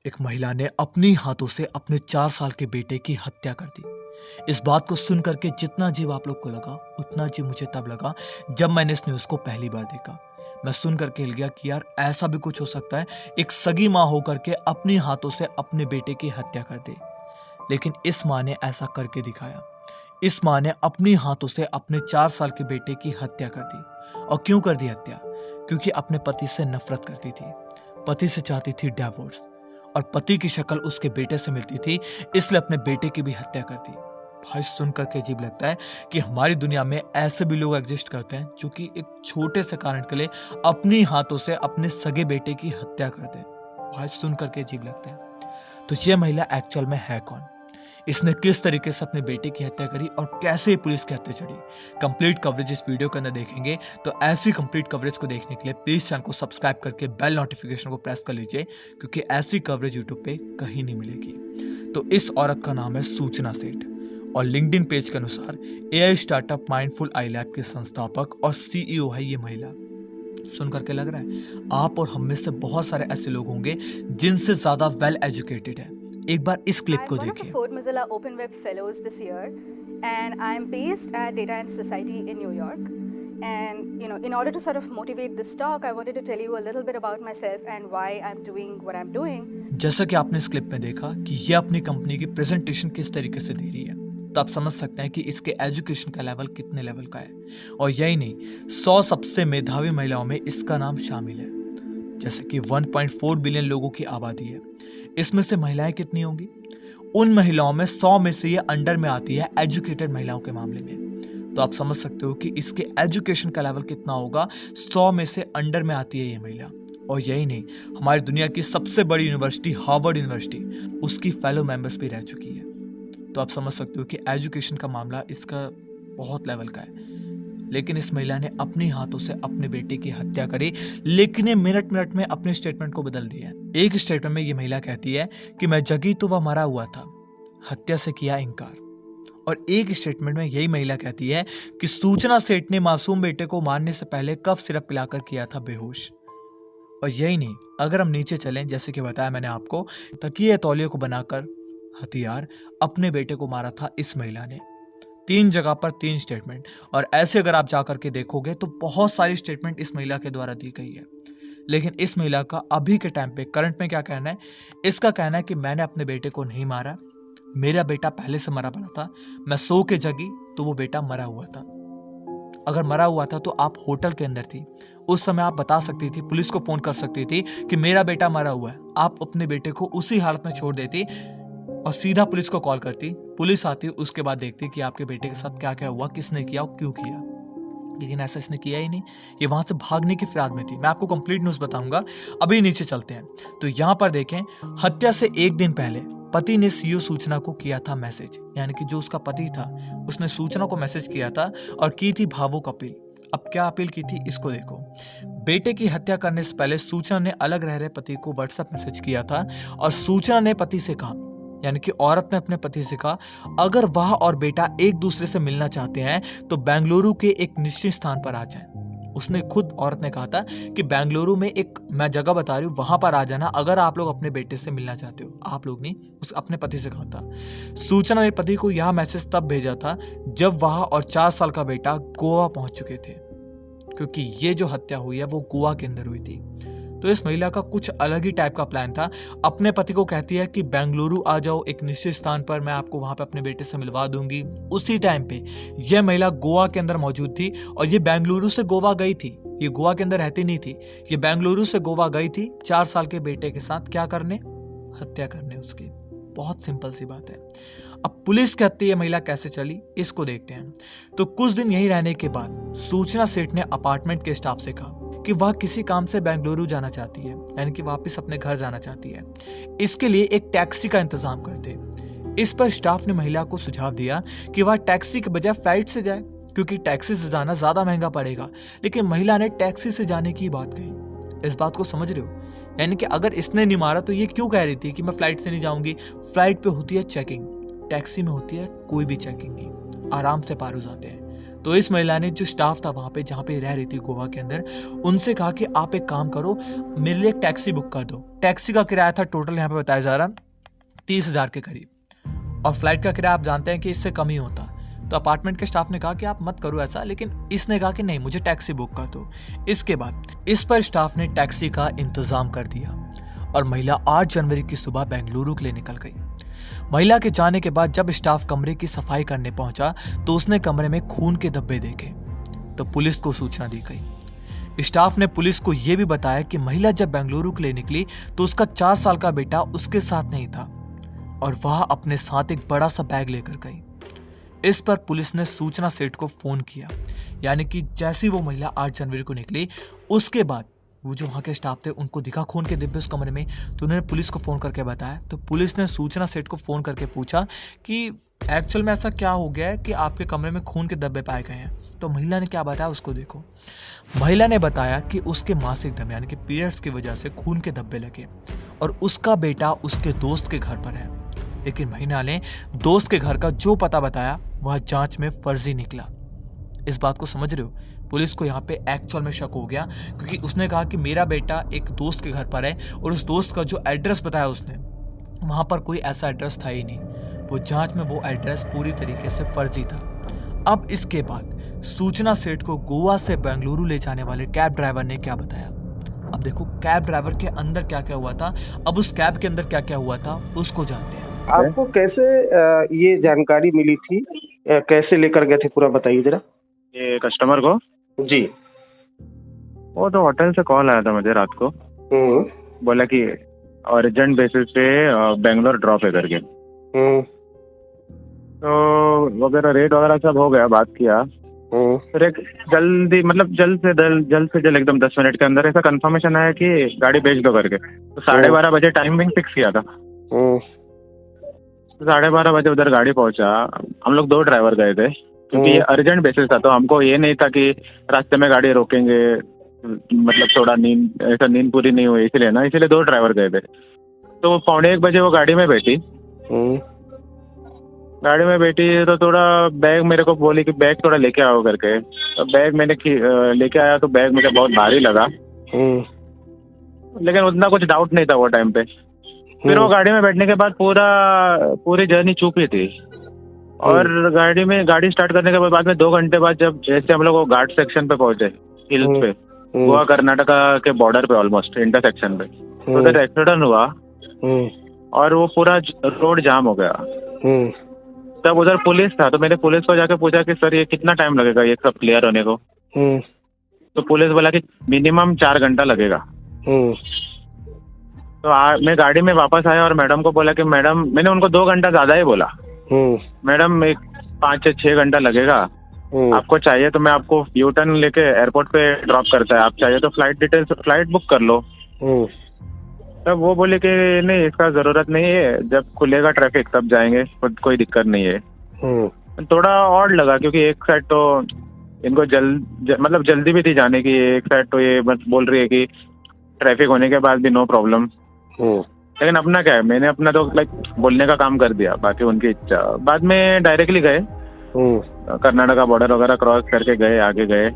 एक महिला ने अपनी हाथों से अपने 4 साल के बेटे की हत्या कर दी। इस बात को सुन करके जितना अजीब आप लोग को लगा, उतना अजीब मुझे तब लगा जब मैंने इस न्यूज़ को पहली बार देखा। मैं सुन करके हिल गया कि यार ऐसा भी कुछ हो सकता है, एक सगी माँ होकर के अपनी हाथों से अपने बेटे की हत्या कर दे। लेकिन इस माँ ने ऐसा करके दिखाया। इस माँ ने अपनी हाथों से अपने 4 साल के बेटे की हत्या कर दी। और क्यों कर दी हत्या? क्योंकि अपने पति से नफरत करती थी, पति से चाहती थी डिवोर्स, और पति की शक्ल उसके बेटे से मिलती थी, इसलिए अपने बेटे की भी हत्या कर दी। भाई सुनकर के अजीब लगता है कि हमारी दुनिया में ऐसे भी लोग एग्जिस्ट करते हैं जो कि एक छोटे से कारण के लिए अपनी हाथों से अपने सगे बेटे की हत्या कर दें। भाई सुनकर के अजीब लगता है। तो ये महिला एक्चुअल में है कौन? इसने किस तरीके से अपने बेटे की हत्या करी और कैसे पुलिस के हत्या चढ़ी? कंप्लीट कवरेज इस वीडियो के अंदर देखेंगे। तो ऐसी कंप्लीट कवरेज को देखने के लिए प्लीज चैनल को सब्सक्राइब करके बेल नोटिफिकेशन को प्रेस कर लीजिए, क्योंकि ऐसी कवरेज यूट्यूब पे कहीं नहीं मिलेगी। तो इस औरत का नाम है सूचना सेठ, और लिंक्डइन पेज के अनुसार एआई स्टार्टअप माइंडफुल आई लैब की संस्थापक और सीईओ है ये महिला। सुन करके लग रहा है आप और हम में से बहुत सारे ऐसे लोग होंगे जिनसे ज्यादा वेल एजुकेटेड है। एक बार इस क्लिप को देखिए। I'm one of the Ford Mozilla Open Web Fellows this year, and I'm based at Data and Society in New York. And in order to sort of motivate this talk, I wanted to tell you a little bit about myself and why I'm doing what I'm doing. जैसा कि आपने इस clip में देखा कि ये अपनी company की प्रेजेंटेशन किस तरीके से दे रही है, तो आप समझ सकते हैं कि इसके एजुकेशन का लेवल कितने लेवल का है। और यही नहीं, 100 सबसे मेधावी महिलाओं में इसका नाम शामिल है। जैसे कि 1.4 बिलियन लोगों की आबादी है, इसमें से महिलाएं कितनी होंगी? उन महिलाओं में 100 में से ये अंडर में आती है एजुकेटेड महिलाओं के मामले में। तो आप समझ सकते हो कि इसके एजुकेशन का लेवल कितना होगा। 100 में से अंडर में आती है ये महिला। और यही नहीं, हमारी दुनिया की सबसे बड़ी यूनिवर्सिटी हार्वर्ड यूनिवर्सिटी, उसकी फेलो मेंबर्स भी रह चुकी है। तो आप समझ सकते हो कि एजुकेशन का मामला इसका बहुत लेवल का है। लेकिन इस महिला ने अपनी हाथों से अपने बेटे की हत्या करी, लेकिन ये मिनट मिनट में अपने स्टेटमेंट को बदल रही है। एक स्टेटमेंट में ये महिला कहती है कि मैं जगी तो वह मरा हुआ था, हत्या से किया इनकार। और एक स्टेटमेंट में यही महिला कहती है कि सूचना सेठ ने मासूम बेटे को मारने से पहले कफ सिरप पिलाकर किया था बेहोश। और यही नहीं, अगर हम नीचे चलें, जैसे कि बताया मैंने आपको, तकिए तौलिए को बनाकर हथियार अपने बेटे को मारा था इस महिला ने। 3 जगह पर 3 स्टेटमेंट। और ऐसे अगर आप जाकर के देखोगे तो बहुत सारी स्टेटमेंट इस महिला के द्वारा दी गई है। लेकिन इस महिला का अभी के टाइम पे करंट में क्या कहना है? इसका कहना है कि मैंने अपने बेटे को नहीं मारा, मेरा बेटा पहले से मरा पड़ा था, मैं सो के जगी तो वो बेटा मरा हुआ था। अगर मरा हुआ था तो आप होटल के अंदर थी, उस समय आप बता सकती थी, पुलिस को फोन कर सकती थी कि मेरा बेटा मरा हुआ है। आप अपने बेटे को उसी हालत में छोड़ देती और सीधा पुलिस को कॉल करती, पुलिस आती, उसके बाद देखती कि आपके बेटे के साथ क्या क्या हुआ, किसने किया और क्यों किया। लेकिन ऐसा इसने किया ही नहीं, ये वहां से भागने की फिराद में थी। मैं आपको कंप्लीट न्यूज़ बताऊंगा। अभी नीचे चलते हैं। तो यहाँ पर देखें, हत्या से 1 दिन पहले पति ने सीईओ सूचना को किया था मैसेज, यानी कि जो उसका पति था उसने सूचना को मैसेज किया था और की थी भावुक अपील। अब क्या अपील की थी इसको देखो। बेटे की हत्या करने से पहले सूचना ने अलग रह रहे पति को व्हाट्सएप मैसेज किया था, और सूचना ने पति से कहा, यानी कि औरत ने अपने पति से कहा, अगर वह और बेटा एक दूसरे से मिलना चाहते हैं तो बेंगलुरु के एक निश्चित स्थान पर आ जाएं। उसने खुद औरत ने कहा था कि बेंगलुरु में एक मैं जगह बता रही हूँ, वहां पर आ जाना अगर आप लोग अपने बेटे से मिलना चाहते हो। आप लोग नहीं, उस अपने पति से कहा था। सूचना ने पति को यह मैसेज तब भेजा था जब वह और 4 साल का बेटा गोवा पहुंच चुके थे, क्योंकि ये जो हत्या हुई है वो गोवा के अंदर हुई थी। तो इस महिला का कुछ अलग ही टाइप का प्लान था। अपने पति को कहती है कि बेंगलुरु आ जाओ, एक निश्चित स्थान पर, मैं आपको वहां पे अपने बेटे से मिलवा दूंगी। उसी टाइम पे यह महिला गोवा के अंदर मौजूद थी, और ये बेंगलुरु से गोवा गई थी। ये गोवा के अंदर रहती नहीं थी, ये बेंगलुरु से गोवा गई थी 4 साल के बेटे के साथ क्या करने? हत्या करने उसकी। बहुत सिंपल सी बात है। अब पुलिस कहती है महिला कैसे चली, इसको देखते हैं। तो कुछ दिन यहीं रहने के बाद सूचना सेठ ने अपार्टमेंट के स्टाफ से कहा कि वह किसी काम से बेंगलुरु जाना चाहती है, यानी कि वापस अपने घर जाना चाहती है। इसके लिए एक टैक्सी का इंतजाम करते। इस पर स्टाफ ने महिला को सुझाव दिया कि वह टैक्सी के बजाय फ्लाइट से जाए, क्योंकि टैक्सी से जाना ज्यादा महंगा पड़ेगा। लेकिन महिला ने टैक्सी से जाने की बात कही। इस बात को समझ रहे हो? यानी कि अगर इसने नहीं मारा तो ये क्यों कह रही थी कि मैं फ्लाइट से नहीं जाऊंगी? फ्लाइट पे होती है चेकिंग, टैक्सी में होती है कोई भी चेकिंग नहीं, आराम से पार हो जाते हैं। तो इस महिला ने जो स्टाफ था वहाँ पे जहाँ पे रह रही थी गोवा के अंदर, उनसे कहा कि आप एक काम करो, मेरे लिए एक टैक्सी बुक कर दो। टैक्सी का किराया था टोटल यहाँ पे बताया जा रहा 30,000 के करीब, और फ्लाइट का किराया आप जानते हैं कि इससे कम ही होता। तो अपार्टमेंट के स्टाफ ने कहा कि आप मत करो ऐसा, लेकिन इसने कहा कि नहीं, मुझे टैक्सी बुक कर दो। इसके बाद इस पर स्टाफ ने टैक्सी का इंतजाम कर दिया और महिला 8 जनवरी की सुबह बेंगलुरु के लिए निकल गई। महिला के जाने के बाद जब स्टाफ कमरे की सफाई करने पहुंचा तो उसने कमरे में खून के धब्बे देखे, तो पुलिस को सूचना दी गई। स्टाफ ने पुलिस को यह भी बताया कि महिला जब बेंगलुरु के लिए निकली तो उसका 4 साल का बेटा उसके साथ नहीं था और वह अपने साथ एक बड़ा सा बैग लेकर गई। इस पर पुलिस ने सूचना सेठ को फोन किया, यानी कि जैसी वो महिला 8 जनवरी को निकली उसके बाद वो जो वहाँ के स्टाफ थे उनको दिखा खून के डिब्बे उस कमरे में, तो उन्होंने पुलिस को फ़ोन करके बताया। तो पुलिस ने सूचना सेठ को फ़ोन करके पूछा कि एक्चुअल में ऐसा क्या हो गया है कि आपके कमरे में खून के धब्बे पाए गए हैं। तो महिला ने क्या बताया उसको देखो। महिला ने बताया कि उसके मासिक धर्म यानी कि पीरियड्स की वजह से खून के धब्बे लगे और उसका बेटा उसके दोस्त के घर पर है। लेकिन महिला ने दोस्त के घर का जो पता बताया वह जांच में फर्जी निकला। इस बात को समझ रहे हो? पुलिस को यहाँ पे एक्चुअल में शक हो गया, क्योंकि उसने कहा कि मेरा बेटा एक दोस्त के घर पर है और उस दोस्त का जो एड्रेस बताया उसने, वहाँ पर कोई ऐसा एड्रेस था ही नहीं। वो जांच में वो एड्रेस पूरी तरीके से फर्जी था। अब इसके बाद सूचना सेठ को गोवा से बेंगलुरु ले जाने वाले कैब ड्राइवर ने क्या बताया। अब देखो कैब ड्राइवर के अंदर क्या क्या हुआ था, अब उस कैब के अंदर क्या क्या हुआ था उसको जानते हैं। आपको कैसे ये जानकारी मिली थी, कैसे लेकर गए थे, पूरा बताइए जरा। ये कस्टमर को जी। वो तो होटल से कॉल आया था मुझे रात को, बोला कि अर्जेंट बेसिस पे बेंगलोर ड्रॉप है करके। तो वगैरह रेट वगैरह सब हो गया, बात किया। फिर एक जल्दी मतलब जल्द से जल्द एकदम 10 मिनट के अंदर ऐसा कंफर्मेशन आया कि गाड़ी भेज दो करके। तो 12:30 बजे टाइमिंग फिक्स किया था। 12:30 बजे उधर गाड़ी पहुंचा। हम लोग 2 ड्राइवर गए थे क्योंकि ये अर्जेंट बेसिस था, तो हमको ये नहीं था कि रास्ते में गाड़ी रोकेंगे, मतलब थोड़ा नींद पूरी नहीं हुई इसलिए ना, इसलिए 2 ड्राइवर गए थे। तो 12:45 बजे वो गाड़ी में बैठी। गाड़ी में बैठी तो थोड़ा बैग मेरे को बोली कि बैग थोड़ा लेके आओ करके। तो बैग मैंने लेके आया तो बैग मुझे बहुत भारी लगा, लेकिन उतना कुछ डाउट नहीं था वो टाइम पे। फिर वो गाड़ी में बैठने के बाद पूरी जर्नी चूकी थी। और गाड़ी स्टार्ट करने के बाद में 2 घंटे बाद जब जैसे हम लोग घाट सेक्शन पे पहुंचे, हिल्स पे, गोवा कर्नाटका के बॉर्डर पे ऑलमोस्ट इंटरसेक्शन पे, तो उधर एक्सीडेंट हुआ और वो पूरा रोड जाम हो गया। तब उधर पुलिस था, तो मैंने पुलिस को जाके पूछा कि सर ये कितना टाइम लगेगा ये सब क्लियर होने को। तो पुलिस बोला कि मिनिमम 4 घंटा लगेगा। तो मैं गाड़ी में वापस आया और मैडम को बोला कि मैडम, मैंने उनको 2 घंटा ज्यादा ही बोला, मैडम एक 5 से 6 घंटा लगेगा, आपको चाहिए तो मैं आपको यू टर्न लेके एयरपोर्ट पे ड्रॉप करता है, आप चाहिए तो फ्लाइट बुक कर लो। तब वो बोले कि नहीं इसका जरूरत नहीं है, जब खुलेगा ट्रैफिक तब जाएंगे, कोई दिक्कत नहीं है। थोड़ा ऑड लगा क्योंकि एक साइड तो इनको मतलब जल्दी भी थी जाने की, एक साइड तो ये बस बोल रही है कि ट्रैफिक होने के बाद भी नो प्रॉब्लम। लेकिन अपना क्या है, मैंने अपना तो बोलने का काम कर दिया, बाकी उनकी इच्छा। बाद में डायरेक्टली गए, कर्नाटका बॉर्डर वगैरह क्रॉस करके गए, आगे गए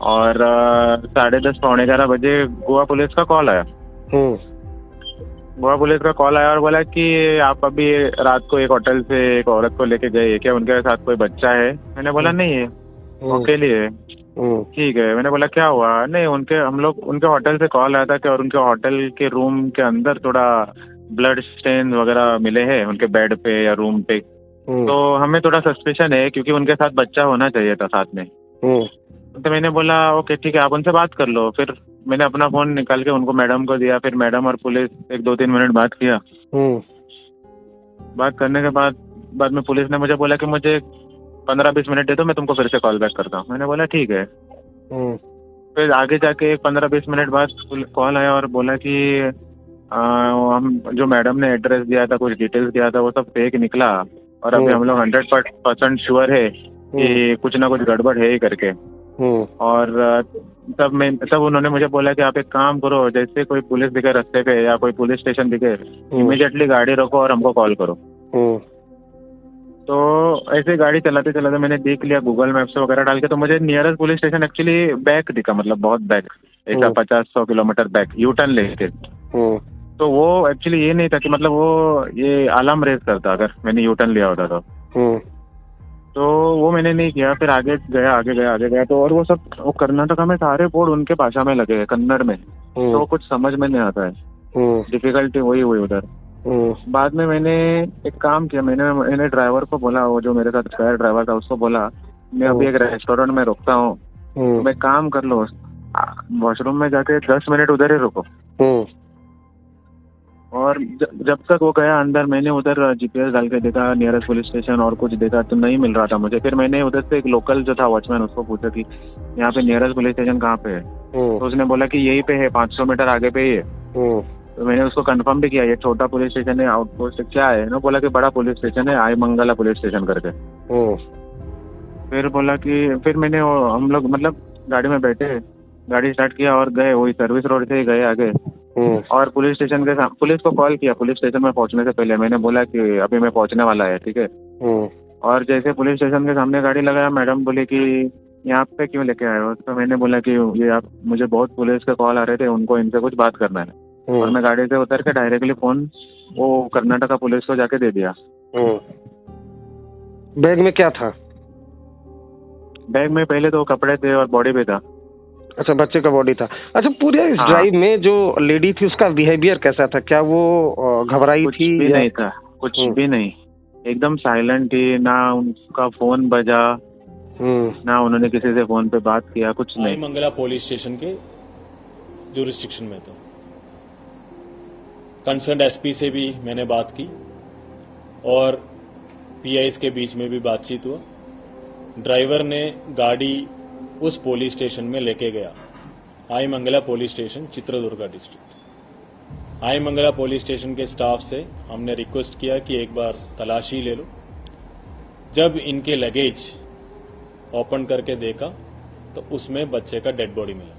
और 10:30 पौने 11 बजे गोवा पुलिस का कॉल आया। गोवा पुलिस का कॉल आया और बोला कि आप अभी रात को एक होटल से एक औरत को लेके गए, क्या उनके साथ कोई बच्चा है? मैंने बोला नहीं है, अकेली है। ठीक है, मैंने बोला क्या हुआ? नहीं उनके होटल से कॉल आया था कि और उनके होटल के रूम के अंदर थोड़ा ब्लड स्टेन वगैरह मिले हैं उनके बेड पे या रूम पे, तो हमें थोड़ा सस्पेशन है क्योंकि उनके साथ बच्चा होना चाहिए था साथ में। तो मैंने बोला ओके ठीक है, आप उनसे बात कर लो। फिर मैंने अपना फोन निकाल के उनको मैडम को दिया, फिर मैडम और पुलिस 1-2-3 मिनट बात किया। बात करने के बाद में पुलिस ने मुझे बोला कि मुझे 15-20 मिनट दे दो, मैं तुमको फिर से कॉल बैक करता हूँ। मैंने बोला ठीक है। फिर आगे जाके 15-20 मिनट बाद कॉल आया और बोला कि हम जो मैडम ने एड्रेस दिया था, कुछ डिटेल्स दिया था, वो सब फेक निकला और अभी हम लोग 100% श्योर है कि कुछ ना कुछ गड़बड़ है ही करके। और तब उन्होंने मुझे बोला कि आप एक काम करो, जैसे कोई पुलिस दिखे रास्ते पे या कोई पुलिस स्टेशन दिखे, इमीडिएटली गाड़ी रोको और हमको कॉल करो। तो ऐसे गाड़ी चलाते चलाते मैंने देख लिया गूगल मैप्स वगैरह डाल के, तो मुझे nearest police station actually back दिखा, मतलब बहुत बैक, ऐसा 50-100 किलोमीटर बैक यू टर्न लेके। तो वो एक्चुअली ये नहीं था कि मतलब वो ये अलार्म रेज करता अगर मैंने यू टर्न लिया होता तो वो मैंने नहीं किया। फिर आगे गया तो और वो सब वो कर्नाटका में सारे बोर्ड उनके भाषा में लगे हैं, कन्नड़ में, तो कुछ समझ में नहीं आता है, डिफिकल्टी वही हुई उधर। बाद में मैंने एक काम किया, मैंने ड्राइवर को बोला, वो जो मेरे साथ कार ड्राइवर था उसको बोला मैं अभी एक रेस्टोरेंट में रुकता हूँ, मैं काम कर लो, वॉशरूम में जाके 10 मिनट उधर ही रुको। और जब तक वो गया अंदर, मैंने उधर GPS डाल के देखा नियरेस्ट पुलिस स्टेशन और कुछ देखा तो नहीं मिल रहा था मुझे। फिर मैंने उधर से एक लोकल जो था वॉचमैन, उसको पूछा कि यहाँ पे नियरेस्ट पुलिस स्टेशन कहाँ पे है, तो उसने बोला कि यही पे है, 500 मीटर आगे पे ही है। तो मैंने उसको कंफर्म भी किया ये छोटा पुलिस स्टेशन है, आउटपोस्ट क्या है ना, बोला कि बड़ा पुलिस स्टेशन है, आई मंगला पुलिस स्टेशन करके। फिर बोला कि फिर मैंने हम लोग मतलब गाड़ी में बैठे, गाड़ी स्टार्ट किया और गए, वही सर्विस रोड से ही गए आगे। और पुलिस स्टेशन के सामने पुलिस को कॉल किया, पुलिस स्टेशन में पहुंचने से पहले मैंने बोला कि अभी मैं पहुंचने वाला है, ठीक है। और जैसे पुलिस स्टेशन के सामने गाड़ी लगाया, मैडम बोली कि यहाँ पे क्यों लेके आए हो, तो मैंने बोला कि ये आप मुझे बहुत पुलिस के कॉल आ रहे थे, उनको इनसे कुछ बात करना है। और मैं गाड़ी से उतर के डायरेक्टली फोन वो कर्नाटका पुलिस को जाके दे दिया। बैग में क्या था? बैग में पहले तो कपड़े थे और बॉडी भी था। अच्छा, बच्चे का बॉडी था। अच्छा, पूरे इस ड्राइव में जो लेडी थी उसका बिहेवियर कैसा था? क्या वो घबराई कुछ थी? भी नहीं था, कुछ भी नहीं, एकदम साइलेंट थी, ना उनका फोन बजा, ना उन्होंने किसी से फोन पे बात किया, कुछ नहीं। मंगला पुलिस स्टेशन के जुरिस्डिक्शन में था। कंसर्न एसपी से भी मैंने बात की और पीआईस के बीच में भी बातचीत हुआ। ड्राइवर ने गाड़ी उस पुलिस स्टेशन में लेके गया, Aimangala police station, Chitradurga district. Aimangala police station के स्टाफ से हमने रिक्वेस्ट किया कि एक बार तलाशी ले लो। जब इनके लगेज ओपन करके देखा तो उसमें बच्चे का डेड बॉडी मिला।